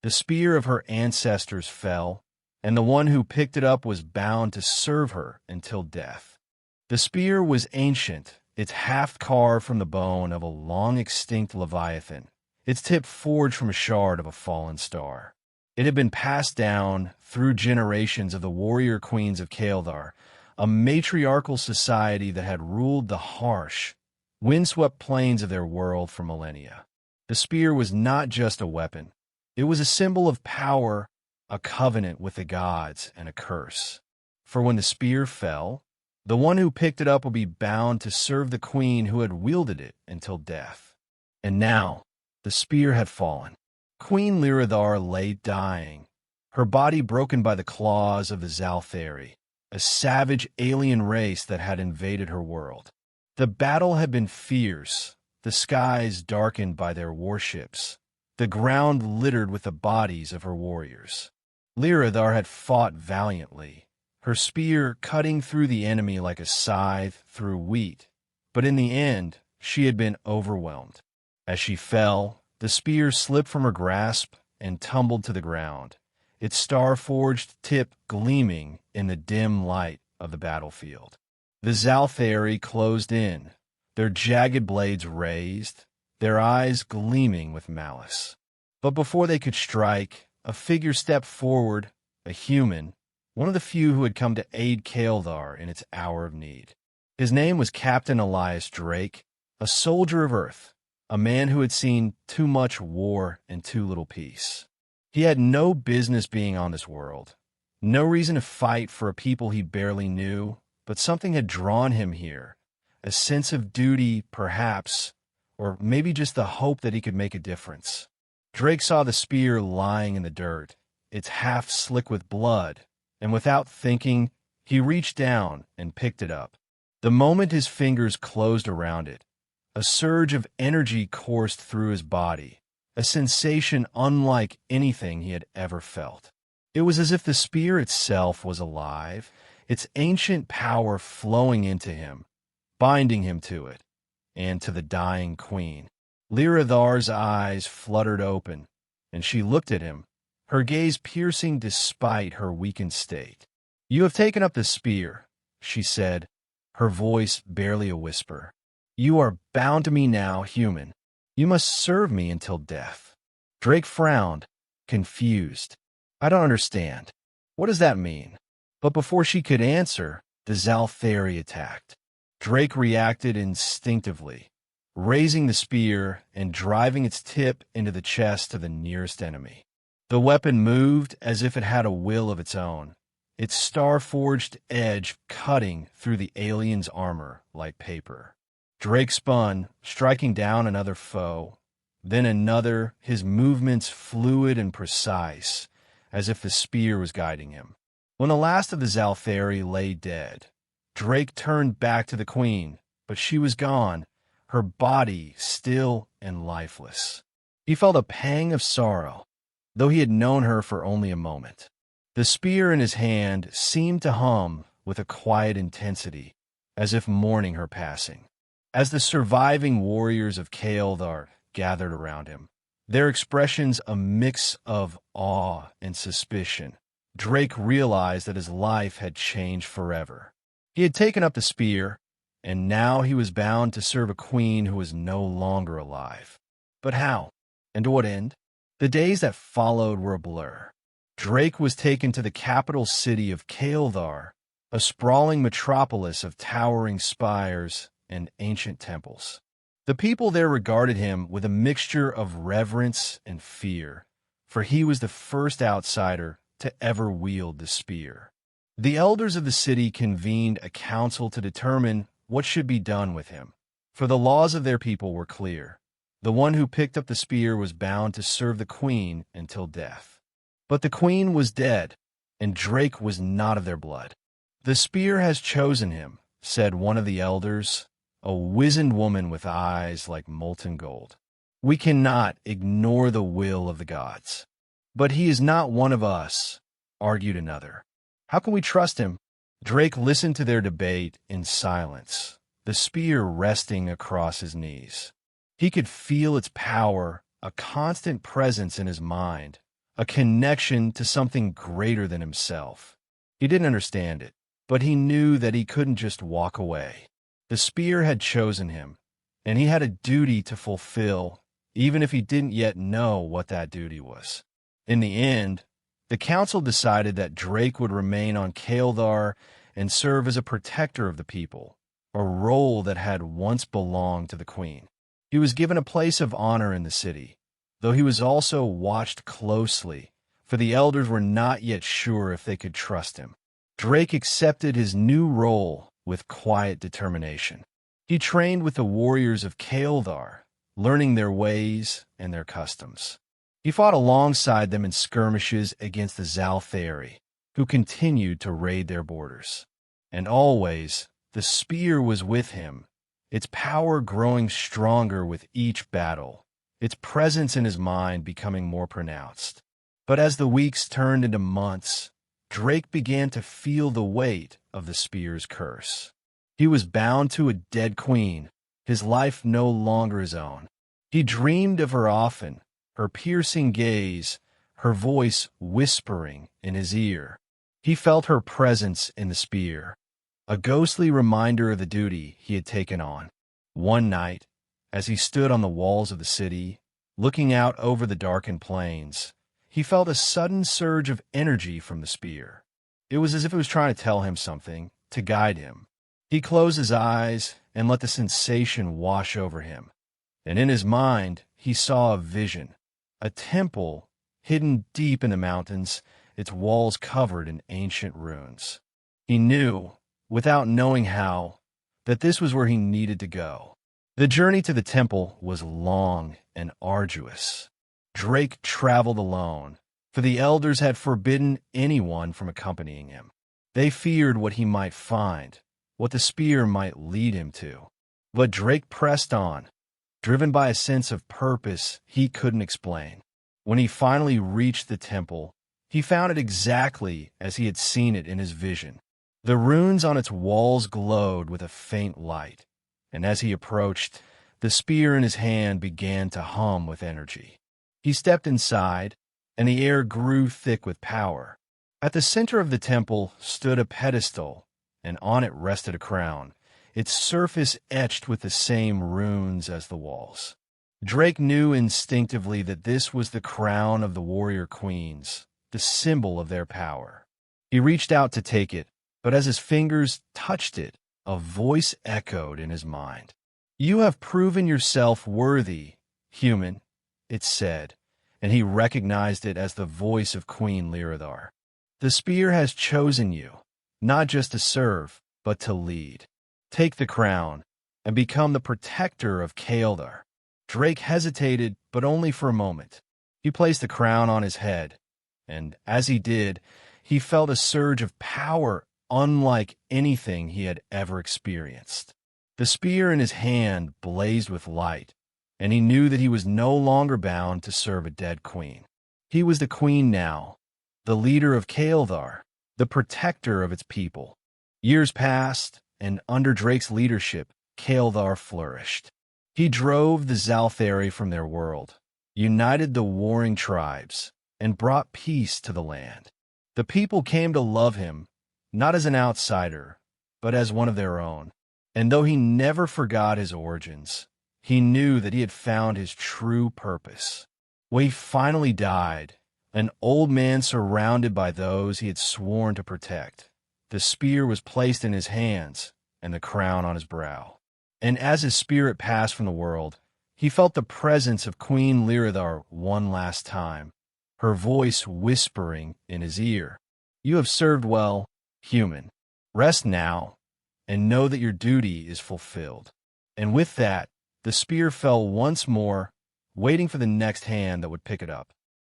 The spear of her ancestors fell, and the one who picked it up was bound to serve her until death. The spear was ancient, its haft carved from the bone of a long-extinct leviathan, its tip forged from a shard of a fallen star. It had been passed down through generations of the warrior queens of Kaeldar, a matriarchal society that had ruled the harsh, windswept plains of their world for millennia. The spear was not just a weapon. It was a symbol of power, a covenant with the gods, and a curse. For when the spear fell, the one who picked it up would be bound to serve the queen who had wielded it until death. And now, the spear had fallen. Queen Lyrathar lay dying, her body broken by the claws of the Zalthari, a savage alien race that had invaded her world. The battle had been fierce, the skies darkened by their warships, the ground littered with the bodies of her warriors. Lyrathar had fought valiantly, her spear cutting through the enemy like a scythe through wheat, but in the end, she had been overwhelmed. As she fell, the spear slipped from her grasp and tumbled to the ground, its star-forged tip gleaming in the dim light of the battlefield. The Zalthari closed in, their jagged blades raised, their eyes gleaming with malice. But before they could strike, a figure stepped forward, a human, one of the few who had come to aid Kaeldar in its hour of need. His name was Captain Elias Drake, a soldier of Earth, a man who had seen too much war and too little peace. He had no business being on this world, no reason to fight for a people he barely knew, but something had drawn him here, a sense of duty, perhaps, or maybe just the hope that he could make a difference. Drake saw the spear lying in the dirt, its half slick with blood, and without thinking, he reached down and picked it up. The moment his fingers closed around it, a surge of energy coursed through his body, a sensation unlike anything he had ever felt. It was as if the spear itself was alive, its ancient power flowing into him, binding him to it, and to the dying queen. Lyrathar's eyes fluttered open, and she looked at him, her gaze piercing despite her weakened state. "You have taken up the spear," she said, her voice barely a whisper. "You are bound to me now, human. You must serve me until death." Drake frowned, confused. "I don't understand. What does that mean?" But before she could answer, the Zalthari attacked. Drake reacted instinctively, raising the spear and driving its tip into the chest of the nearest enemy. The weapon moved as if it had a will of its own, its star-forged edge cutting through the alien's armor like paper. Drake spun, striking down another foe, then another, his movements fluid and precise, as if the spear was guiding him. When the last of the Zalthari lay dead, Drake turned back to the queen, but she was gone, her body still and lifeless. He felt a pang of sorrow, though he had known her for only a moment. The spear in his hand seemed to hum with a quiet intensity, as if mourning her passing. As the surviving warriors of Kaeldar gathered around him, their expressions a mix of awe and suspicion, Drake realized that his life had changed forever. He had taken up the spear, and now he was bound to serve a queen who was no longer alive. But how? And to what end? The days that followed were a blur. Drake was taken to the capital city of Kaeldar, a sprawling metropolis of towering spires and ancient temples. The people there regarded him with a mixture of reverence and fear, for he was the first outsider to ever wield the spear. The elders of the city convened a council to determine what should be done with him, for the laws of their people were clear. The one who picked up the spear was bound to serve the queen until death. But the queen was dead, and Drake was not of their blood. "The spear has chosen him," said one of the elders, a wizened woman with eyes like molten gold. "We cannot ignore the will of the gods." "But he is not one of us," argued another. "How can we trust him?" Drake listened to their debate in silence, the spear resting across his knees. He could feel its power, a constant presence in his mind, a connection to something greater than himself. He didn't understand it, but he knew that he couldn't just walk away. The spear had chosen him, and he had a duty to fulfill, even if he didn't yet know what that duty was. In the end, the council decided that Drake would remain on Kaeldar and serve as a protector of the people, a role that had once belonged to the queen. He was given a place of honor in the city, though he was also watched closely, for the elders were not yet sure if they could trust him. Drake accepted his new role with quiet determination. He trained with the warriors of Kaeldar, learning their ways and their customs. He fought alongside them in skirmishes against the Zalthari, who continued to raid their borders. And always, the spear was with him, its power growing stronger with each battle, its presence in his mind becoming more pronounced. But as the weeks turned into months, Drake began to feel the weight of the spear's curse. He was bound to a dead queen, his life no longer his own. He dreamed of her often, her piercing gaze, her voice whispering in his ear. He felt her presence in the spear, a ghostly reminder of the duty he had taken on. One night, as he stood on the walls of the city, looking out over the darkened plains, he felt a sudden surge of energy from the spear. It was as if it was trying to tell him something, to guide him. He closed his eyes and let the sensation wash over him. And in his mind, he saw a vision, a temple hidden deep in the mountains, its walls covered in ancient ruins. He knew, without knowing how, that this was where he needed to go. The journey to the temple was long and arduous. Drake traveled alone, for the elders had forbidden anyone from accompanying him. They feared what he might find, what the spear might lead him to. But Drake pressed on, driven by a sense of purpose he couldn't explain. When he finally reached the temple, he found it exactly as he had seen it in his vision. The runes on its walls glowed with a faint light, and as he approached, the spear in his hand began to hum with energy. He stepped inside, and the air grew thick with power. At the center of the temple stood a pedestal, and on it rested a crown, its surface etched with the same runes as the walls. Drake knew instinctively that this was the crown of the warrior queens, the symbol of their power. He reached out to take it, but as his fingers touched it, a voice echoed in his mind. "You have proven yourself worthy, human," it said, and he recognized it as the voice of Queen Lyradar. "The spear has chosen you, not just to serve, but to lead. Take the crown and become the protector of Kaeldar." Drake hesitated, but only for a moment. He placed the crown on his head, and as he did, he felt a surge of power unlike anything he had ever experienced. The spear in his hand blazed with light, and he knew that he was no longer bound to serve a dead queen. He was the queen now, the leader of Kaeldar, the protector of its people. Years passed, and under Drake's leadership, Kaeldar flourished. He drove the Zalthari from their world, united the warring tribes, and brought peace to the land. The people came to love him, not as an outsider, but as one of their own. And though he never forgot his origins, he knew that he had found his true purpose. When he finally died, an old man surrounded by those he had sworn to protect, the spear was placed in his hands and the crown on his brow. And as his spirit passed from the world, he felt the presence of Queen Lyradar one last time, her voice whispering in his ear, "You have served well, human. Rest now, and know that your duty is fulfilled." And with that, the spear fell once more, waiting for the next hand that would pick it up.